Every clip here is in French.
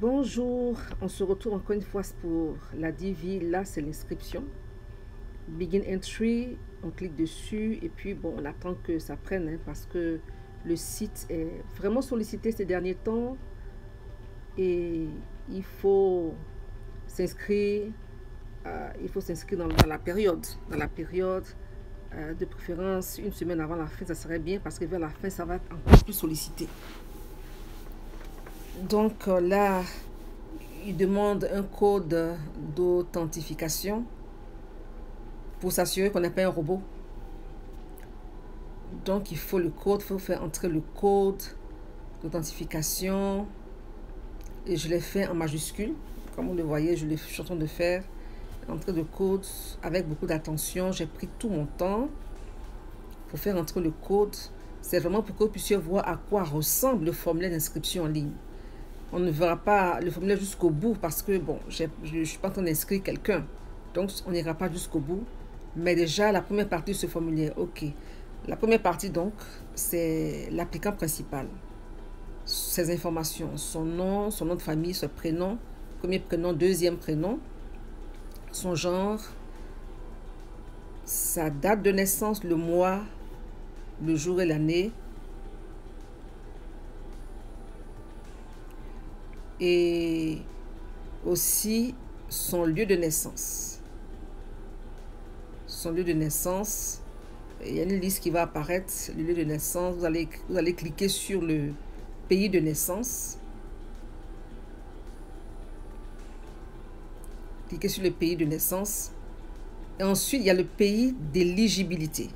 Bonjour, on se retrouve encore une fois pour la DV. Là, c'est l'inscription. Begin Entry, on clique dessus et puis bon, on attend que ça prenne parce que le site est vraiment sollicité ces derniers temps et il faut s'inscrire. Il faut s'inscrire dans la période. De préférence une semaine avant la fin, ça serait bien parce que vers la fin, ça va être encore plus sollicité. Donc là, il demande un code d'authentification pour s'assurer qu'on n'est pas un robot. Donc il faut le code, il faut faire entrer le code d'authentification. Et je l'ai fait en majuscule. Comme vous le voyez, je suis en train de faire entrer le code avec beaucoup d'attention. J'ai pris tout mon temps pour faire entrer le code. C'est vraiment pour que vous puissiez voir à quoi ressemble le formulaire d'inscription en ligne. On ne verra pas le formulaire jusqu'au bout parce que, bon, je ne suis pas en train d'inscrire quelqu'un. Donc, on n'ira pas jusqu'au bout. Mais déjà, la première partie de ce formulaire, ok. La première partie, donc, c'est l'applicant principal. Ses informations, son nom de famille, son prénom, premier prénom, deuxième prénom, son genre, sa date de naissance, le mois, le jour et l'année, et aussi son lieu de naissance. Son lieu de naissance, il y a une liste qui va apparaître, le lieu de naissance. Vous allez cliquer sur le pays de naissance. Cliquez sur le pays de naissance. Et ensuite, il y a le pays d'éligibilité.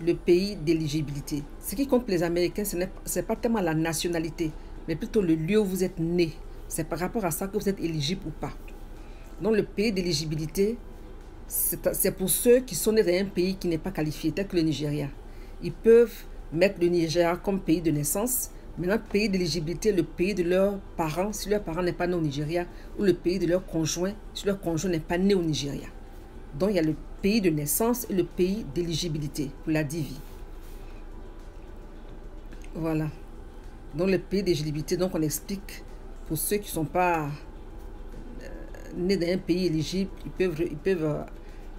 Le pays d'éligibilité. Ce qui compte pour les Américains, ce n'est pas tellement la nationalité, mais plutôt le lieu où vous êtes né. C'est par rapport à ça que vous êtes éligible ou pas. Donc, le pays d'éligibilité, c'est pour ceux qui sont nés dans un pays qui n'est pas qualifié, tel que le Nigeria. Ils peuvent mettre le Nigeria comme pays de naissance, mais notre pays d'éligibilité, le pays de leurs parents, si leur parent n'est pas né au Nigeria, ou le pays de leur conjoint, si leur conjoint n'est pas né au Nigeria. Donc, il y a le pays de naissance et le pays d'éligibilité pour la DV. Voilà. Donc, le pays d'éligibilité, donc on explique pour ceux qui ne sont pas nés dans un pays éligible, ils peuvent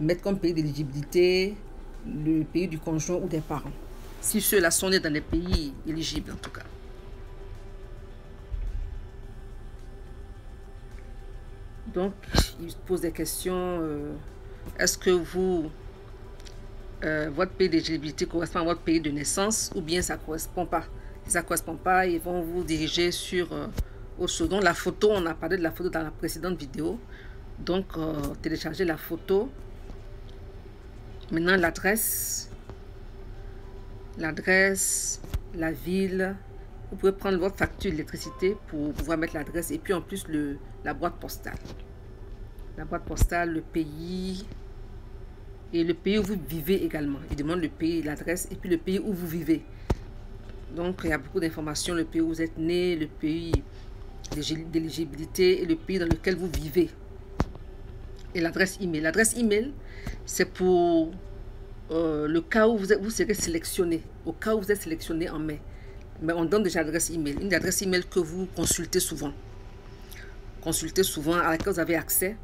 mettre comme pays d'éligibilité le pays du conjoint ou des parents. Si ceux-là sont nés dans les pays éligibles, en tout cas. Donc, ils posent des questions. Est-ce que votre pays d'éligibilité correspond à votre pays de naissance ou bien ça ne correspond pas? Si ça ne correspond pas, ils vont vous diriger sur autre chose. Donc, la photo, on a parlé de la photo dans la précédente vidéo. Donc, téléchargez la photo. Maintenant, l'adresse, la ville. Vous pouvez prendre votre facture d'électricité pour pouvoir mettre l'adresse et puis en plus la boîte postale. La boîte postale, le pays et le pays où vous vivez également. Il demande le pays, l'adresse et puis le pays où vous vivez. Donc, il y a beaucoup d'informations. Le pays où vous êtes né, le pays d'éligibilité et le pays dans lequel vous vivez. Et l'adresse email. L'adresse email, c'est pour le cas où vous serez sélectionné. Au cas où vous êtes sélectionné en mai. Mais on donne déjà l'adresse email. Une adresse email que vous consultez souvent. À laquelle vous avez accès.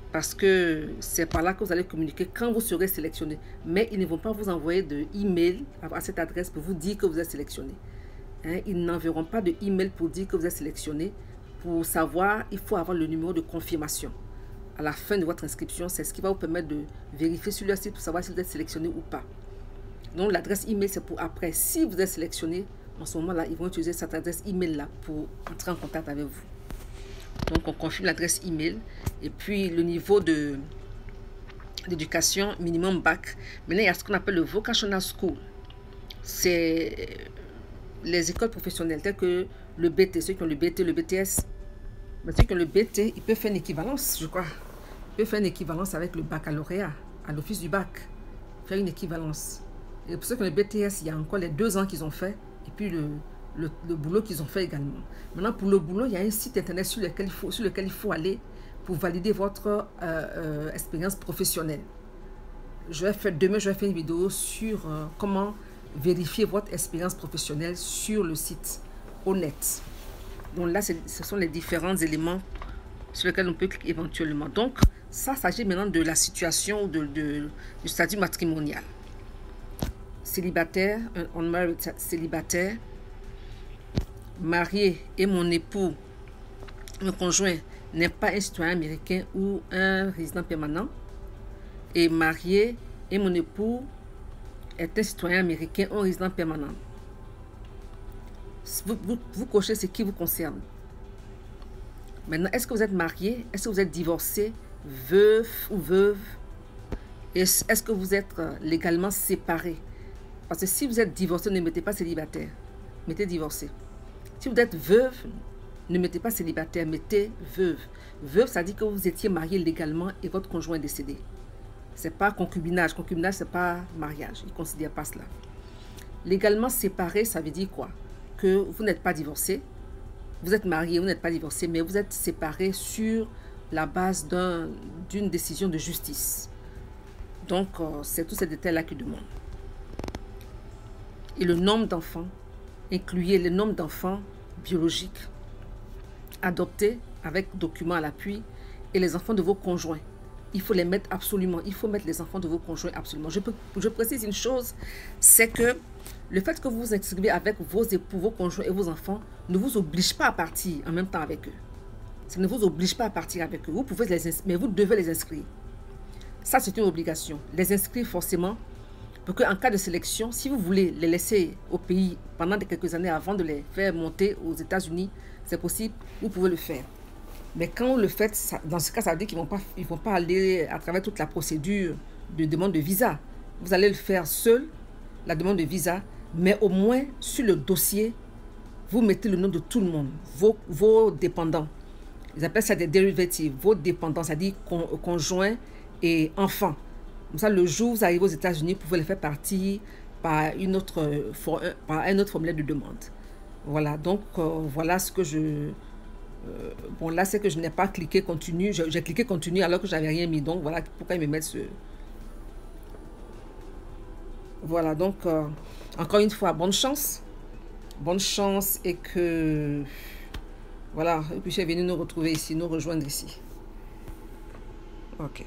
Parce que c'est par là que vous allez communiquer quand vous serez sélectionné. Mais ils ne vont pas vous envoyer de email à cette adresse pour vous dire que vous êtes sélectionné. Hein? Ils n'enverront pas de email pour dire que vous êtes sélectionné. Pour savoir, il faut avoir le numéro de confirmation. À la fin de votre inscription, c'est ce qui va vous permettre de vérifier sur leur site pour savoir si vous êtes sélectionné ou pas. Donc, l'adresse email, c'est pour après. Si vous êtes sélectionné, en ce moment-là, ils vont utiliser cette adresse email-là pour entrer en contact avec vous. Donc, on confirme l'adresse email. Et puis, le niveau d'éducation minimum bac. Maintenant, il y a ce qu'on appelle le Vocational School. C'est les écoles professionnelles, telles que le BT, ceux qui ont le BT, le BTS. Mais ceux qui ont le BT, ils peuvent faire une équivalence, je crois. Ils peuvent faire une équivalence avec le baccalauréat, à l'office du bac. Faire une équivalence. Et pour ceux qui ont le BTS, il y a encore les 2 ans qu'ils ont fait. Et puis, le boulot qu'ils ont fait également. Maintenant, pour le boulot, il y a un site internet sur lequel il faut aller pour valider votre expérience professionnelle. Demain, je vais faire une vidéo sur comment vérifier votre expérience professionnelle sur le site Honnête. Donc là, ce sont les différents éléments sur lesquels on peut cliquer éventuellement. Donc, ça s'agit maintenant de la situation du statut matrimonial. Célibataire, unmarried célibataire, marié et mon époux, mon conjoint n'est pas un citoyen américain ou un résident permanent. Et marié et mon époux est un citoyen américain ou un résident permanent. Vous cochez ce qui vous concerne. Maintenant, est-ce que vous êtes marié? Est-ce que vous êtes divorcé, veuf ou veuve? Est-ce que vous êtes légalement séparé? Parce que si vous êtes divorcé, ne mettez pas célibataire, mettez divorcé. Si vous êtes veuve, ne mettez pas célibataire, mettez veuve. Veuve, ça dit que vous étiez marié légalement et votre conjoint est décédé. Ce n'est pas concubinage. Concubinage, ce n'est pas mariage. Ils ne considèrent pas cela. Légalement séparé, ça veut dire quoi? Que vous n'êtes pas divorcé. Vous êtes marié, vous n'êtes pas divorcé, mais vous êtes séparé sur la base d'une décision de justice. Donc, c'est tous ces détails-là qui demandent. Et le nombre d'enfants, incluez le nombre d'enfants biologiques adoptés avec documents à l'appui et les enfants de vos conjoints. Il faut les mettre absolument. Il faut mettre les enfants de vos conjoints absolument. Je précise une chose, c'est que le fait que vous vous inscrivez avec vos époux, vos conjoints et vos enfants ne vous oblige pas à partir en même temps avec eux. Ça ne vous oblige pas à partir avec eux. Vous pouvez les inscrire, mais vous devez les inscrire. Ça, c'est une obligation. Les inscrire forcément, pour qu'en cas de sélection, si vous voulez les laisser au pays pendant quelques années avant de les faire monter aux États-Unis, c'est possible, vous pouvez le faire. Mais quand vous le faites, dans ce cas, ça veut dire qu'ils ne vont pas aller à travers toute la procédure de demande de visa. Vous allez le faire seul, la demande de visa, mais au moins sur le dossier, vous mettez le nom de tout le monde, vos dépendants. Ils appellent ça des derivatives, vos dépendants, c'est-à-dire conjoints et enfants. Comme ça, le jour où vous arrivez aux États-Unis, vous pouvez les faire partir par un autre formulaire de demande. Voilà, donc voilà ce que bon, là, c'est que je n'ai pas cliqué continue. J'ai cliqué continue alors que je n'avais rien mis. Donc, voilà pourquoi ils me mettent ce... Voilà, donc, encore une fois, bonne chance. Bonne chance et que... Voilà, et puis je suis venue nous retrouver ici, nous rejoindre ici. Ok.